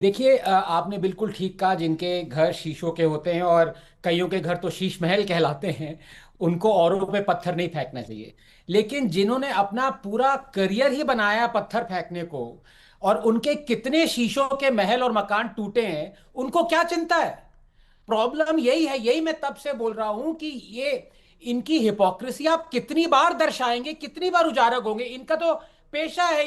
देखिए, आपने बिल्कुल ठीक कहा। जिनके घर शीशों के होते हैं और कईयों के घर तो शीश महल कहलाते हैं, उनको औरों पे पत्थर नहीं फेंकना चाहिए। लेकिन जिन्होंने अपना पूरा करियर ही बनाया पत्थर फेंकने को, और उनके कितने शीशों के महल और मकान टूटे हैं, उनको क्या चिंता है? प्रॉब्लम यही है। यही मैं तब से बोल रहा हूं कि ये इनकी हिपोक्रेसी आप कितनी बार दर्शाएंगे, कितनी बार उजागर होंगे। इनका तो पेशा है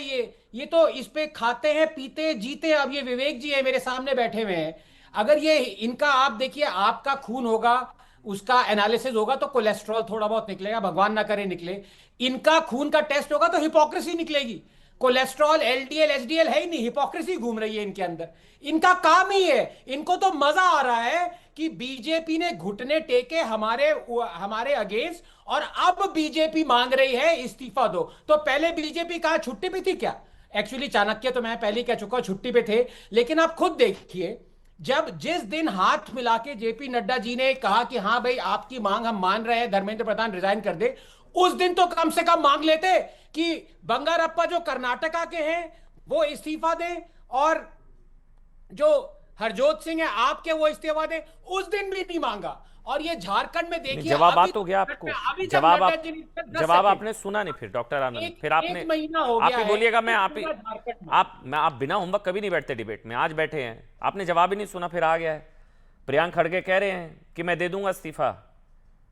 ये तो इस पे खाते हैं, पीते हैं, जीते हैं। अब ये विवेक जी है मेरे सामने बैठे हुए हैं। अगर ये इनका, आप देखिए, आपका खून होगा, उसका एनालिसिस होगा तो कोलेस्ट्रॉल थोड़ा बहुत निकलेगा, भगवान ना करे निकले। इनका खून का टेस्ट होगा तो हिपोक्रेसी निकलेगी। कोलेस्ट्रॉल, एलडीएल, एचडीएल है ही नहीं, हिपोक्रेसी घूम रही है इनके अंदर। इनका काम ही है। इनको तो मजा आ रहा है कि बीजेपी ने घुटने टेके हमारे हमारे अगेंस्ट, और अब बीजेपी मांग रही है इस्तीफा दो। तो पहले बीजेपी कहा छुट्टी पे थी क्या? एक्चुअली चाणक्य तो मैं पहले ही कह चुका हूं छुट्टी पे थे। लेकिन आप खुद देखिए, जब जिस दिन हाथ मिला के जेपी नड्डा जी ने कहा कि हाँ भाई आपकी मांग हम मान रहे हैं, धर्मेंद्र प्रधान रिजाइन कर दे, उस दिन तो कम से कम मांग लेते कि बंगारप्पा जो कर्नाटका के हैं वो इस्तीफा दें, और जो हरजोत सिंह है आपके वो इस्तीफा दें। उस दिन भी नहीं मांगा। और ये झारखंड में नहीं, देखिए जवाब आ अभी तो गया तक आपको। में, अभी तक जवाब नड्डा आप जी ने 10 जवाब सेकंड, आपने सुना नहीं फिर डॉक्टर आनंद, एक फिर आपने एक महीना हो आप गया ही है बोलिएगा। मैं कि आप ही पूरा झारखंड में। आप बिना होमवर्क कभी नहीं बैठते डिबेट में, आज बैठे हैं, आपने जवाब ही नहीं सुना, फिर आ गया है। प्रियांक खड़गे कह रहे हैं कि मैं दे दूंगा इस्तीफा,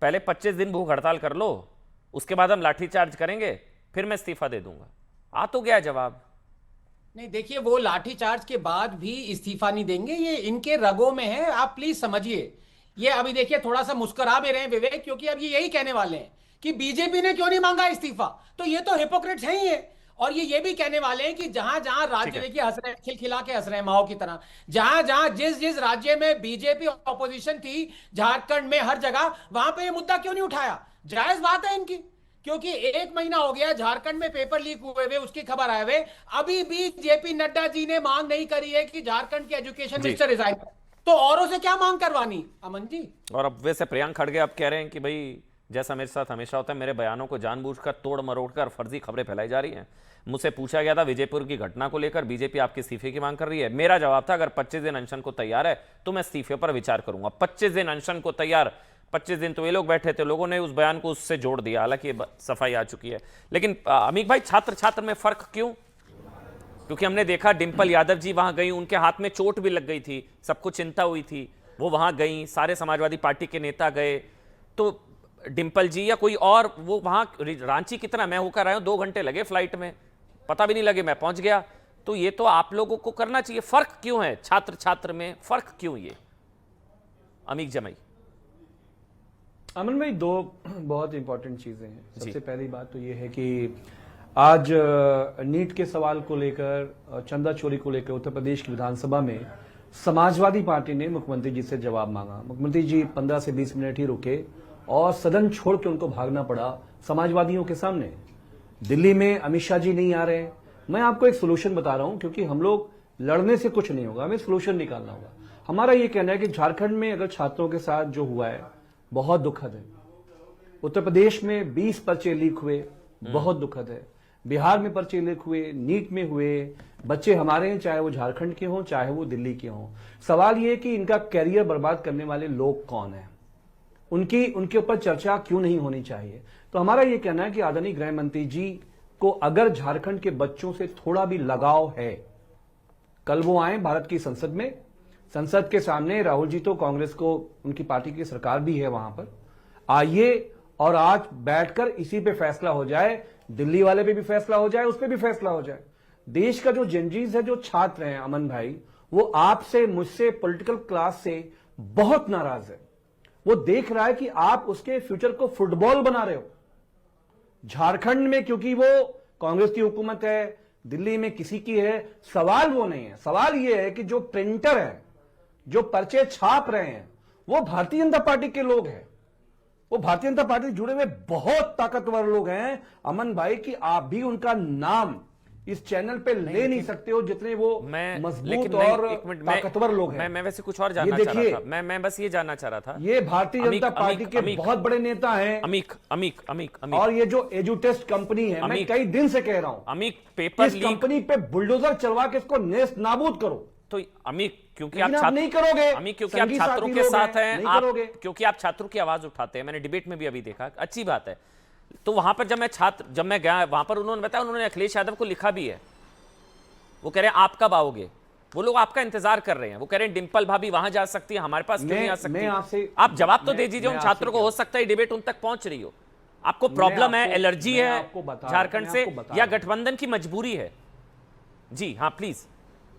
पहले 25 दिन भूख हड़ताल कर लो, उसके बाद हम लाठीचार्ज करेंगे, फिर मैं इस्तीफा दे दूंगा। आ तो गया है जवाब। नहीं, देखिए, वो लाठीचार्ज के बाद भी इस्तीफा नहीं देंगे। ये इनके रगों में है, आप प्लीज समझिए। ये अभी देखिए थोड़ा सा मुस्कुरा भी रहे हैं विवेक, क्योंकि अब ये यही कहने वाले हैं कि बीजेपी ने क्यों नहीं मांगा इस्तीफा। तो ये तो हिपोक्रेट्स हैं ही है। और ये भी कहने वाले हैं कि जहां जहां ठीक राज्य, है। देखिए हंस रहे हैं, खिलखिला के हंस रहे हैं माओ की तरह। जहां जहां जिस जिस राज्य में बीजेपी ऑपोजिशन थी, झारखंड में हर जगह, वहां पे ये मुद्दा क्यों नहीं उठाया? जायज बात है इनकी। क्योंकि एक महीना हो गया झारखंड में पेपर लीक हुए हुए, उसकी खबर आए हुए। अभी भी जेपी नड्डा जी ने मांग नहीं करी है कि झारखंड के एजुकेशन जी। मिनिस्टर रिजाइन करें। तो औरों से क्या मांग करवानी, अमन जी? और अब वैसे प्रियांक खड़गे अब कह रहे हैं कि भाई जैसा मेरे साथ हमेशा होता है, मेरे बयानों को जानबूझकर तोड़ मरोड़ कर फर्जी खबरें फैलाई जा रही हैं। मुझसे पूछा गया था विजयपुर की घटना को लेकर बीजेपी आपके इस्तीफे की मांग कर रही है, मेरा जवाब था अगर 25 दिन अनशन को तैयार है तो मैं इस्तीफे पर विचार करूंगा। 25 दिन अनशन को तैयार, 25 दिन तो ये लोग बैठे थे, लोगों ने उस बयान को उससे जोड़ दिया, हालांकि ये सफाई आ चुकी है। लेकिन अमीक भाई, छात्र छात्र में फर्क क्यों? क्योंकि हमने देखा डिंपल यादव जी वहां गई, उनके हाथ में चोट भी लग गई थी, सबको चिंता हुई थी, वो वहां गई, सारे समाजवादी पार्टी के नेता गए। तो डिंपल जी या कोई और, वो वहां रांची कितना, मैं होकर आया हूं, 2 घंटे लगे फ्लाइट में, पता भी नहीं लगे, मैं पहुंच गया। तो ये तो आप लोगों को करना चाहिए। फर्क क्यों है छात्र छात्र में, फर्क क्यों ये? अमीक जमई। अमन भाई, दो बहुत इंपॉर्टेंट चीजें हैं। जी। सबसे पहली बात तो ये है कि आज नीट के सवाल को लेकर, चंदा चोरी को लेकर उत्तर प्रदेश की विधानसभा में समाजवादी पार्टी ने मुख्यमंत्री जी से जवाब मांगा। मुख्यमंत्री जी 15 से 20 मिनट ही रुके और सदन छोड़ के उनको भागना पड़ा समाजवादियों के सामने। दिल्ली में अमित शाह जी नहीं आ रहे। मैं आपको एक सोल्यूशन बता रहा हूं, क्योंकि हम लोग लड़ने से कुछ नहीं होगा, हमें सोल्यूशन निकालना होगा। हमारा ये कहना है कि झारखंड में अगर छात्रों के साथ जो हुआ है बहुत दुखद है। उत्तर प्रदेश में 20 पर्चे लीक हुए, बहुत दुखद है। बिहार में पर्चे लीक हुए, नीट में हुए, बच्चे हमारे हैं, चाहे वो झारखंड के हों चाहे वो दिल्ली के हों। सवाल ये है कि इनका कैरियर बर्बाद करने वाले लोग कौन हैं, उनके ऊपर चर्चा क्यों नहीं होनी चाहिए। तो हमारा यह कहना है कि आदरणीय गृह मंत्री जी को अगर झारखंड के बच्चों से थोड़ा भी लगाव है, कल वो आए भारत की संसद में, संसद के सामने राहुल जी तो कांग्रेस को, उनकी पार्टी की सरकार भी है वहां पर, आइए और आज बैठकर इसी पे फैसला हो जाए। दिल्ली वाले पे भी फैसला हो जाए, उस पे भी फैसला हो जाए। देश का जो जेनजीज है, जो छात्र हैं अमन भाई, वो आपसे, मुझसे, पॉलिटिकल क्लास से बहुत नाराज है। वो देख रहा है कि आप उसके फ्यूचर को फुटबॉल बना रहे हो झारखंड में, क्योंकि वो कांग्रेस की हुकूमत है, दिल्ली में किसी की है। सवाल वो नहीं है, सवाल ये है कि जो प्रिंटर है, जो पर्चे छाप रहे हैं, वो भारतीय जनता पार्टी के लोग हैं। वो भारतीय जनता पार्टी से जुड़े हुए बहुत ताकतवर लोग हैं अमन भाई, कि आप भी उनका नाम इस चैनल पे ले नहीं सकते हो, जितने वो मैं मजबूत और एक मिनट, ताकतवर लोग हैं। मैं वैसे कुछ और जानना चाह रहा था। मैं बस ये जानना चाह रहा था, ये भारतीय जनता पार्टी के बहुत बड़े नेता हैं। अमीक अमीक अमीक अमीक और ये जो एजुटेस्ट कंपनी है, मैं कई दिन से कह रहा हूं, अमीक पेपर इस लीक, कंपनी पे बुलडोजर चलवा के इसको नेस्त नाबूद करो। तो अमीक, क्योंकि आप लेकिन आप नहीं करोगे, अमीक क्योंकि आप संगी छात्रों साथी के लोग साथ हैं, हैं, नहीं आप करोगे। क्योंकि आप छात्रों की आवाज उठाते हैं, मैंने डिबेट में भी अभी देखा, अच्छी बात है। तो वहां पर जब मैं गया वहां पर, उन्होंने बताया, उन्होंने अखिलेश यादव को लिखा भी है। वो कह रहे हैं आप कब आओगे, वो लोग आपका इंतजार कर रहे हैं। वो कह रहे हैं डिंपल भाभी वहां जा सकती है, हमारे पास क्यों नहीं आ सकती? आप जवाब तो दे दीजिए उन छात्रों को, हो सकता है डिबेट उन तक पहुंच रही हो। आपको प्रॉब्लम है, एलर्जी है झारखंड से, या गठबंधन की मजबूरी है? जी हाँ प्लीज।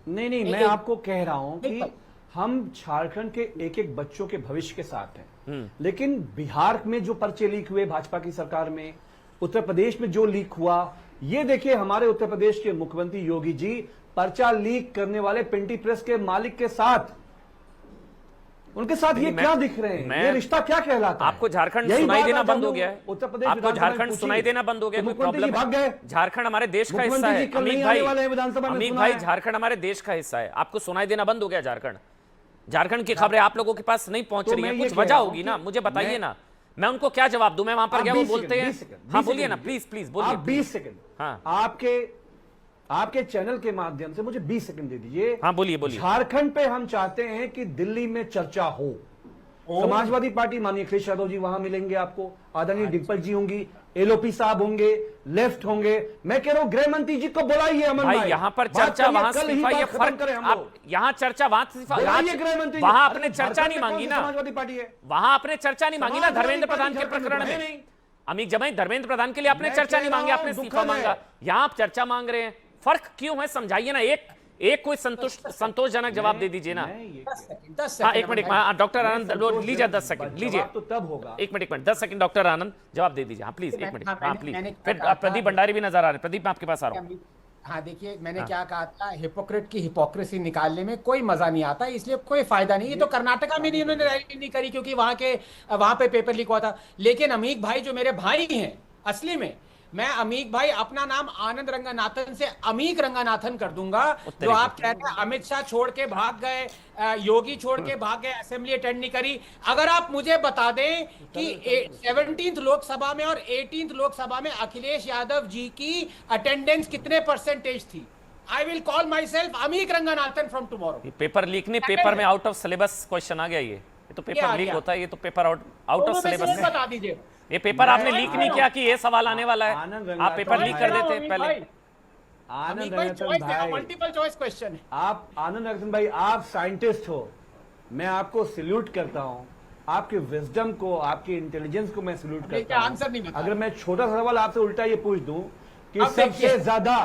नहीं, मैं आपको कह रहा हूं कि हम झारखंड के एक एक बच्चों के भविष्य के साथ हैं, लेकिन बिहार में जो पर्चे लीक हुए भाजपा की सरकार में, उत्तर प्रदेश में जो लीक हुआ, ये देखिए हमारे उत्तर प्रदेश के मुख्यमंत्री योगी जी पर्चा लीक करने वाले पिंटी प्रेस के मालिक के साथ, उनके साथ ये क्या दिख रहे हैं, ये रिश्ता क्या कहलाता है? आपको झारखंड सुनाई देना बंद हो गया है? उत्तर प्रदेश आपको झारखंड सुनाई देना बंद हो गया? कोई प्रॉब्लम भाग गए? झारखंड हमारे देश का हिस्सा है अमीक भाई, झारखंड हमारे देश का हिस्सा है। आपको सुनाई देना बंद हो गया झारखंड? झारखंड की खबरें आप लोगों के पास नहीं पहुंच रही है, कुछ वजह होगी ना, मुझे बताइए ना, मैं उनको क्या जवाब दूं? मैं वहां पर गया, वो बोलते हैं, हाँ बोलिए ना प्लीज, प्लीज बोलिए। 20 सेकंड, हाँ आपके चैनल के माध्यम से मुझे 20 सेकंड दे दीजिए। हाँ बोलिए बोलिए। झारखंड पे हम चाहते हैं कि दिल्ली में चर्चा हो। समाजवादी पार्टी माननीय अखिलेश यादव जी वहां मिलेंगे आपको, आदरणीय डिंपल जी होंगी, एलओपी साहब होंगे, लेफ्ट होंगे। मैं कह रहा हूं गृह मंत्री जी को बुलाइए। अमन भाई यहाँ पर चर्चा, वहां इस्तीफा, ये फर्क, आप यहाँ चर्चा, वहां वहां आपने चर्चा नहीं मांगी ना, समाजवादी पार्टी है, वहां आपने चर्चा नहीं मांगी ना धर्मेंद्र प्रधान के प्रकरण में। अमीक जमाई, धर्मेंद्र प्रधान के लिए आपने चर्चा नहीं मांगी, आपने इस्तीफा मांगा, यहाँ आप चर्चा मांग रहे हैं। फर्क क्यों है, समझाइए ना। एक कोई संतोषजनक जवाब दे दीजिए ना। हाँ एक मिनट, डॉक्टर आनंद लीजिए 10 सेकंड लीजिए, तो तब होगा। एक मिनट 10 सेकंड डॉक्टर आनंद जवाब दे दीजिए। हाँ प्लीज, एक मिनट, हाँ प्लीज। फिर प्रदीप भंडारी भी नजर आ रहे हैं। प्रदीप मैं आपके पास आ रहा हूँ। हाँ देखिए, मैंने क्या कहा था, हिपोक्रेट की हिपोक्रेसी निकालने में कोई मजा नहीं आता, इसलिए कोई फायदा नहीं। ये तो कर्नाटका में नहीं उन्होंने रैली नहीं करी क्योंकि वहां पे पेपर लीक हुआ था। लेकिन अमीक भाई जो मेरे भाई हैं, असली में मैं अमीक भाई अपना नाम आनंद रंगनाथन से अमीक रंगनाथन कर दूंगा। जो आप कहते हैं अमित शाह छोड़ के भाग गए, योगी छोड़ के भाग गए, असेंबली अटेंड नहीं करी। अगर आप मुझे बता दें कि 17th लोकसभा में और 18th लोकसभा में अखिलेश यादव जी की अटेंडेंस कितने परसेंटेज थी, I will call myself Ameek Ranganathan from tomorrow. Paper leak नहीं, पेपर में आउट ऑफ सिलेबस क्वेश्चन आ गया। ये तो पेपर लीक होता है, ये तो पेपर आउट ऑफ सिलेबस। बता दीजिए, ये पेपर आपने लीक नहीं किया कि ये सवाल आने वाला है, आप पेपर लीक कर देते पहले। आनंद रंगनाथन भाई, मल्टीपल चॉइस क्वेश्चन है। आप आनंद रंगनाथन भाई, आप साइंटिस्ट हो, मैं आपको सल्यूट करता हूं, आपके विजडम को, आपकी इंटेलिजेंस को मैं सल्यूट करता हूं। आंसर नहीं बता। अगर मैं छोटा सा सवाल आपसे उल्टा ये पूछ दूं कि सबसे ज्यादा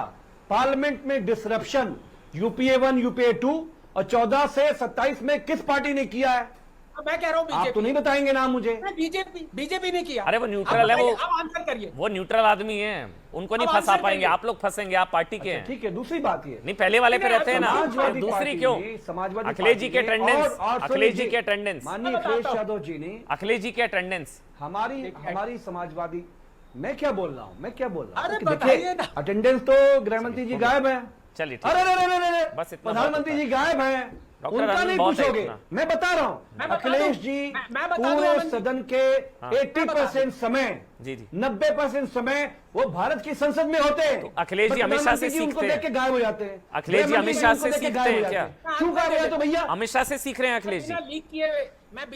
पार्लियामेंट में डिसरप्शन यूपीए 1, यूपीए 2 और 14 से 27 में किस पार्टी ने किया है? मैं कह रहा हूं बीजेपी। आप तो नहीं बताएंगे नाम मुझे। बीजेपी ने किया। अरे वो न्यूट्रल है, वो आंसर करिए। वो न्यूट्रल आदमी है, उनको नहीं फंसा पाएंगे, आप लोग फंसेंगे, आप पार्टी के हैं। ठीक है, दूसरी बात ये नहीं, पहले वाले पे रहते हैं ना, दूसरी क्यों? अखिलेश जी के अटेंडेंस, अखिलेश जी के अटेंडेंस, माननीय अखिलेश यादव जी ने, अखिलेश जी के अटेंडेंस, हमारी समाजवादी, मैं क्या बोल रहा हूँ, मैं क्या बोल रहा हूँ? अरे बताइए ना। अटेंडेंस तो गृह मंत्री जी गायब है। चलिए अरे बस इतना, प्रधानमंत्री जी गायब हैं, उनका नहीं पूछोगे। मैं बता रहा हूं, अखिलेश जी पूरे सदन के 80% समय, 90% समय वो भारत की संसद में होते हैं। तो अखिलेश जी अमित शाह से सीखते हैं, देख के गायब हो जाते हैं। अखिलेश जी अमित शाह से सीखते हैं क्या? क्यों गायब हो जाते भैया? अमित शाह से सीख रहे हैं अखिलेश जी। लीक किए मैं